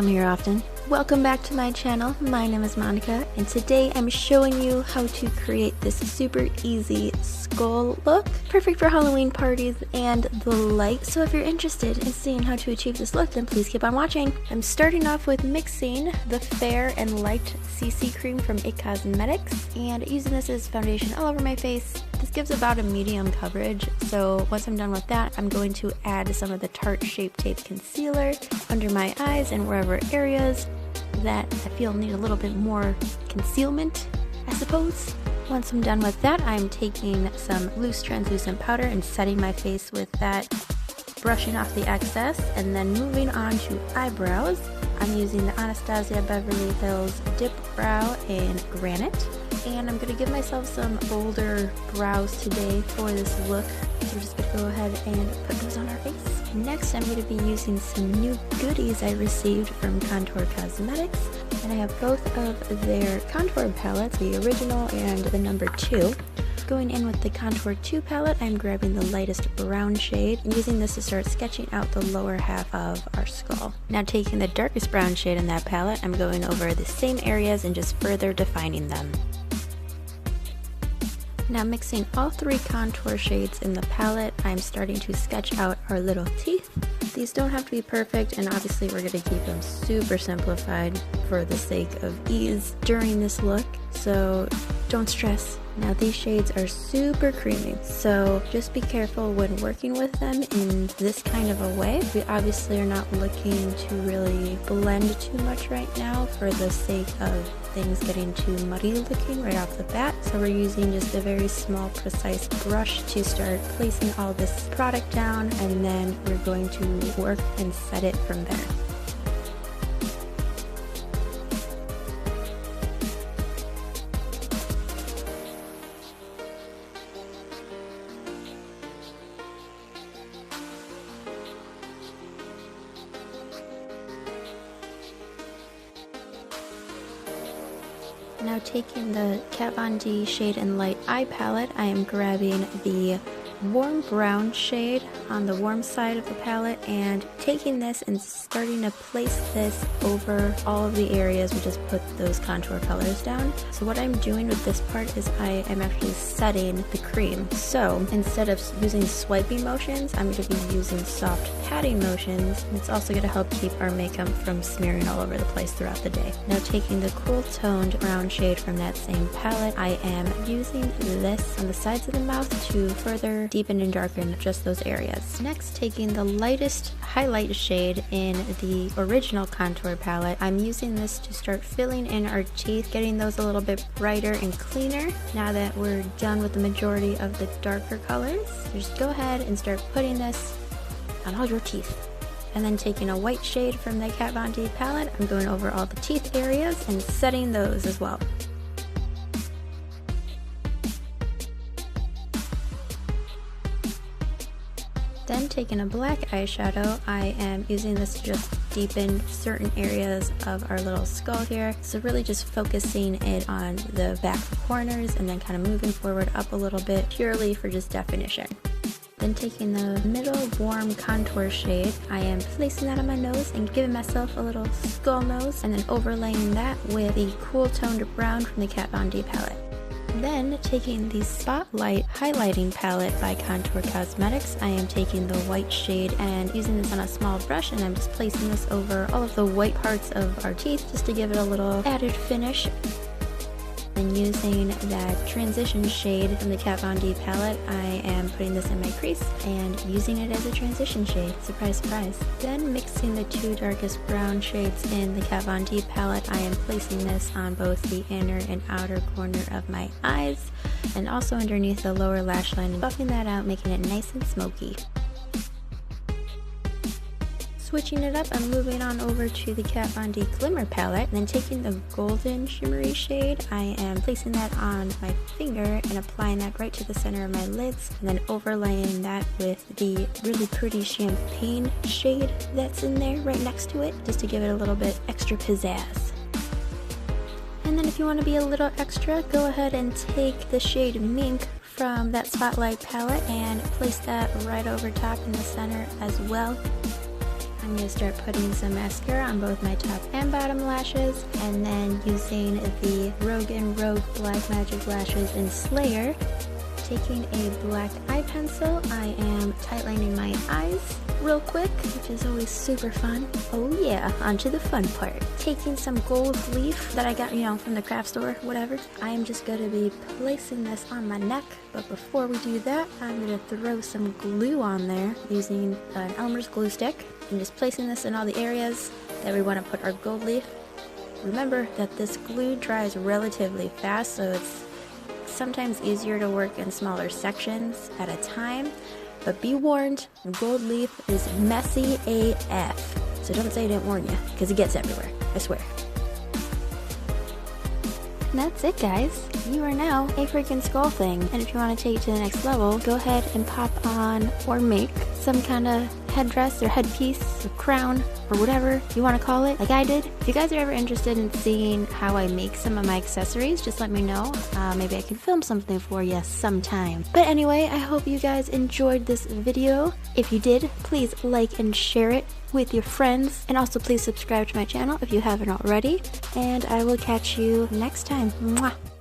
come here often. Welcome back to my channel. My name is Monica, and today I'm showing you how to create this super easy skull look. Perfect for Halloween parties and the like. So if you're interested in seeing how to achieve this look, then please keep on watching. I'm starting off with mixing the Fair and Light CC cream from IT Cosmetics and using this as foundation all over my face. This gives about a medium coverage, so once I'm done with that, I'm going to add some of the Tarte Shape Tape Concealer under my eyes and wherever areas that I feel need a little bit more concealment, I suppose. Once I'm done with that, I'm taking some loose translucent powder and setting my face with that, brushing off the excess, and then moving on to eyebrows. I'm using the Anastasia Beverly Hills Dip Brow in Granite, and I'm going to give myself some bolder brows today for this look. So we're just going to go ahead and put those on our face. Next, I'm going to be using some new goodies I received from Contour Cosmetics, and I have both of their contour palettes, the original and the number 2. Going in with the Contour 2 palette, I'm grabbing the lightest brown shade and using this to start sketching out the lower half of our skull. Now taking the darkest brown shade in that palette, I'm going over the same areas and just further defining them. Now mixing all 3 contour shades in the palette, I'm starting to sketch out our little teeth. These don't have to be perfect, and obviously we're going to keep them super simplified for the sake of ease during this look, so don't stress. Now these shades are super creamy, so just be careful when working with them in this kind of a way. We obviously are not looking to really blend too much right now for the sake of things getting too muddy looking right off the bat. So we're using just a very small, precise brush to start placing all this product down, and then we're going to work and set it from there. Now taking the Kat Von D Shade and Light Eye Palette, I am grabbing the warm brown shade on the warm side of the palette and taking this and starting to place this over all of the areas we just put those contour colors down. So what I'm doing with this part is I am actually setting the cream. So instead of using swiping motions, I'm going to be using soft patting motions. It's also going to help keep our makeup from smearing all over the place throughout the day. Now taking the cool toned brown shade from that same palette, I am using this on the sides of the mouth to further deepen and darken just those areas. Next, taking the lightest highlight shade in the original contour palette, I'm using this to start filling in our teeth, getting those a little bit brighter and cleaner. Now that we're done with the majority of the darker colors, just go ahead and start putting this on all your teeth. And then taking a white shade from the Kat Von D palette, I'm going over all the teeth areas and setting those as well. Then taking a black eyeshadow, I am using this to just deepen certain areas of our little skull here. So really just focusing it on the back corners and then kind of moving forward up a little bit purely for just definition. Then taking the middle warm contour shade, I am placing that on my nose and giving myself a little skull nose, and then overlaying that with the cool toned brown from the Kat Von D palette. Then taking the Spotlight Highlighting Palette by Contour Cosmetics, I am taking the white shade and using this on a small brush, and I'm just placing this over all of the white parts of our teeth just to give it a little added finish. And using that transition shade from the Kat Von D palette, I am putting this in my crease and using it as a transition shade. Surprise, surprise. Then mixing the 2 darkest brown shades in the Kat Von D palette, I am placing this on both the inner and outer corner of my eyes and also underneath the lower lash line and buffing that out, making it nice and smoky. Switching it up, I'm moving on over to the Kat Von D Glimmer palette, and then taking the golden shimmery shade, I am placing that on my finger and applying that right to the center of my lids, and then overlaying that with the really pretty champagne shade that's in there right next to it, just to give it a little bit extra pizzazz. And then if you want to be a little extra, go ahead and take the shade Mink from that Spotlight palette and place that right over top in the center as well. I'm going to start putting some mascara on both my top and bottom lashes, and then using the Rogue Black Magic Lashes in Slayer. Taking a black eye pencil, I am tightlining my eyes real quick, which is always super fun. Oh yeah, onto the fun part. Taking some gold leaf that I got, from the craft store, whatever. I am just going to be placing this on my neck, but before we do that, I'm going to throw some glue on there using an Elmer's glue stick. I'm just placing this in all the areas that we want to put our gold leaf. Remember that this glue dries relatively fast, so it's sometimes easier to work in smaller sections at a time, but be warned, gold leaf is messy AF. So don't say I didn't warn you, because it gets everywhere, I swear. And that's it, guys. You are now a freaking skull thing. And if you want to take it to the next level, go ahead and pop on or make some kind of headdress or headpiece or crown or whatever you want to call it, like I did. If you guys are ever interested in seeing how I make some of my accessories, just let me know. Maybe I can film something for you sometime. But anyway, I hope you guys enjoyed this video. If you did, please like and share it with your friends, and also please subscribe to my channel if you haven't already, and I will catch you next time. Mwah!